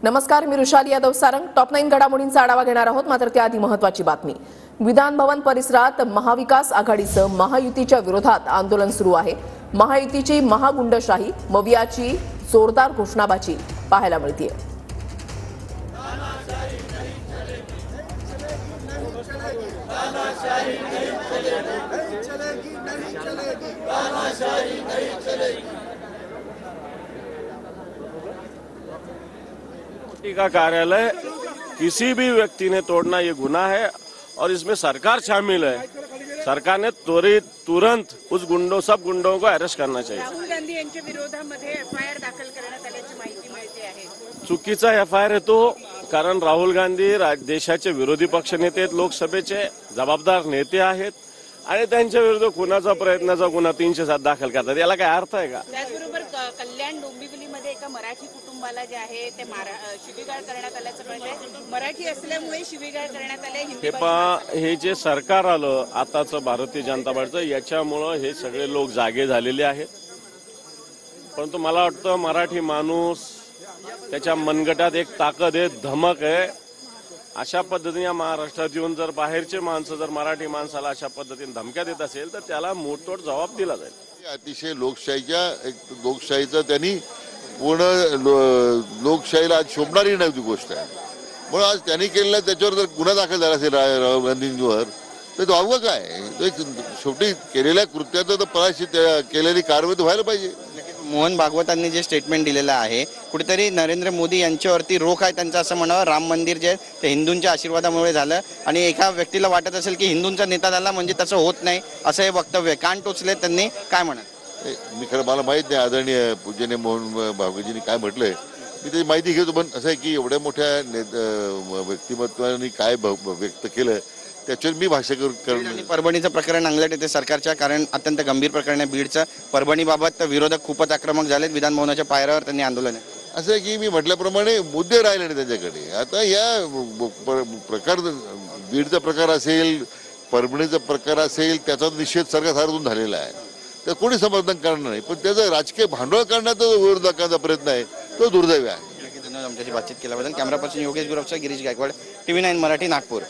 नमस्कार, मी रुशाली यादव सारंग. टॉप 9 घडामोडींचा आढावा घेणार आहोत. मात्र त्याआधी महत्त्वाची बातमी. विधान भवन परिसरात महाविकास आघाडीचं महायुतीच्या विरोधात आंदोलन सुरू आहे. महायुतीची महागुंडशाही, मवियाची जोरदार घोषणाबाजी पाहायला मिळते. का कार्यालय किसी भी व्यक्ति ने तोड़ना ये गुनाह है और इसमें सरकार शामिल है। सरकार ने तुरंत उस सब गुंडों को अरेस्ट करना चाहिए। राहुल गांधी यांच्या विरोधामध्ये एफआयआर दाखल करण्यात आल्याची माहिती मिळते आहे. चुकीचा एफआयआर आहे तो, कारण राहुल गांधी देशाचे विरोधी पक्षनेते आहेत, लोकसभेचे जबाबदार नेते आहेत आणि त्यांच्या विरुद्ध खुनाचा प्रयत्नाचा गुन्हा 307 दाखल करतात. याला काय अर्थ आहे का? त्याचबरोबर कल्याण डोंबिवलीमध्ये एका मराठी कुटुंबाला जे आहे ते शिवीगाळ करण्यात आल्याचं कळतंय. मराठी असल्यामुळे शिवीगाळ करण्यात आले. हे जे सरकार आलं आताचं भारतीय जनता पार्टीचं, याच्यामुळं हे सगळे लोक जागे झालेले आहेत. परंतु मला वाटतं मराठी माणूस त्याच्या मनगटात एक ताकद आहे, धमक आहे. अशा पद्धतीने या महाराष्ट्रात येऊन जर बाहेरचे माणसं जर मराठी माणसाला अशा पद्धतीने धमक्या देत असेल तर त्याला मुळतोड जबाब दिला जाईल. अतिशय लोकशाहीचं त्यांनी पूर्ण लोकशाहीला आज शोभणारी नव्हती गोष्ट आहे. म्हणून आज त्यांनी केलेला त्याच्यावर जर गुन्हा दाखल झाला असेल राहुल गांधींवर तर तो अवघड काय, शेवटी केलेल्या कृत्याचं तर प्रायश्चित्त केलेली कारवाई व्हायला पाहिजे. मोहन भागवतांनी जे स्टेटमेंट दिलेलं आहे, कुठेतरी नरेंद्र मोदी यांच्यावरती रोख आहे त्यांचं असं म्हणावं. राम मंदिर जे आहे ते हिंदूंच्या आशीर्वादामुळे झालं आणि एका व्यक्तीला वाटत असेल की हिंदूंचा नेता झाला म्हणजे तसं होत नाही, असं हे वक्तव्य कान टोचले त्यांनी. काय म्हणत मी खरं मला माहीत नाही आदरणीय पूजनीय मोहन भागवतजींनी काय म्हटलंय, मी त्याची माहिती घेतो. पण असं आहे की एवढ्या मोठ्या व्यक्तिमत्वाने काय व्यक्त केलं त्याच्यावर मी भाष्य करणं. परभणीचं प्रकरण अंगलट येते सरकारच्या, कारण अत्यंत गंभीर प्रकरण आहे बीडचं. परभणीबाबत विरोधक खूपच आक्रमक झालेत. विधान भवनाच्या पायऱ्यावर त्यांनी आंदोलन आहे. असं आहे की मी म्हटल्याप्रमाणे मुद्दे राहिले नाही त्यांच्याकडे. आता या प्रकार बीडचा प्रकार असेल, परभणीचा प्रकार असेल, त्याचा निषेध सरकारतून झालेला आहे. तर कोणी समर्थन करणार नाही, पण त्याचं राजकीय भांडवल करण्याचा विरोधकांचा प्रयत्न आहे तो दुर्दैवी आहे. धन्यवाद आमच्याशी बातचीत केल्याबद्दल. कॅमेरा पर्सन योगेश गुरवचा, गिरीश गायकवाड, TV9 मराठी, नागपूर.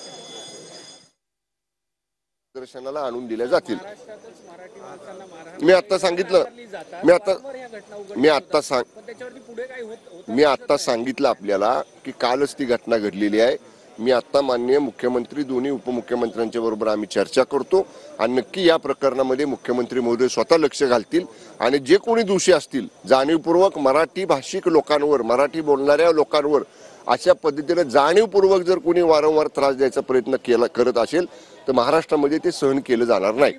दर्शनाला आणून दिल्या जातील. मी आता सांगितलं आपल्याला की कालच ती घटना घडलेली आहे. मी आता माननीय मुख्यमंत्री, दोन्ही उपमुख्यमंत्र्यांच्या बरोबर आम्ही चर्चा करतो आणि नक्की या प्रकरणामध्ये मुख्यमंत्री महोदय स्वतः लक्ष घालतील आणि जे कोणी दोषी असतील, जाणीवपूर्वक मराठी भाषिक लोकांवर, मराठी बोलणाऱ्या लोकांवर अशा पद्धतीने जाणीवपूर्वक जर कोणी वारंवार त्रास द्यायचा प्रयत्न करत असेल तर महाराष्ट्रामध्ये ते सहन केलं जाणार नाही.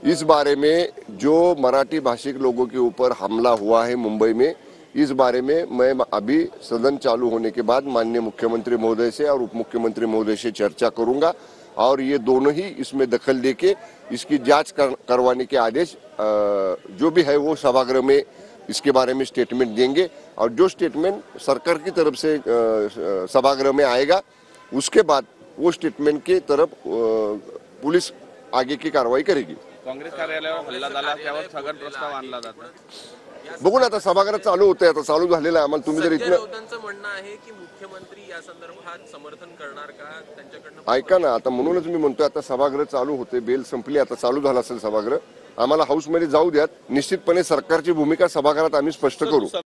इस बारे में जो मराठी भाषिक लोगों के ऊपर हमला हुआ है मुंबई में, इस बारे में मैं अभी सदन चालू होने के बाद माननीय मुख्यमंत्री महोदय से और उप मुख्यमंत्री महोदय से चर्चा करूंगा और ये दोनों ही इसमें दखल देके इसकी जांच करवाने के आदेश जो भी है वो सभागृह में इसके बारे में स्टेटमेंट देंगे और जो स्टेटमेंट सरकार की तरफ से सभागृह में आएगा उसके बाद वो स्टेटमेंट के तरफ पुलिस आगे की कार्रवाई करेगी. काँग्रेस कार्यालयावर हल्ला झाला त्यावर स्थगन प्रस्ताव आणला जातो. बघू ना, आता सभागृह चालू होतंय, आता चालू झालेलं आहे. आम्हाला तुम्ही जर इथलं म्हणणं आहे की मुख्यमंत्री या संदर्भात समर्थन करणार का त्यांच्याकडनं? ऐका ना, आता म्हणूनच मी म्हणतोय आता सभागृह चालू होते, बेल संपली, आता चालू झाला असेल सभागृह. आम्हाला हाऊसमध्ये जाऊ द्यात. निश्चितपणे सरकारची भूमिका सभागृहात आम्ही स्पष्ट करू.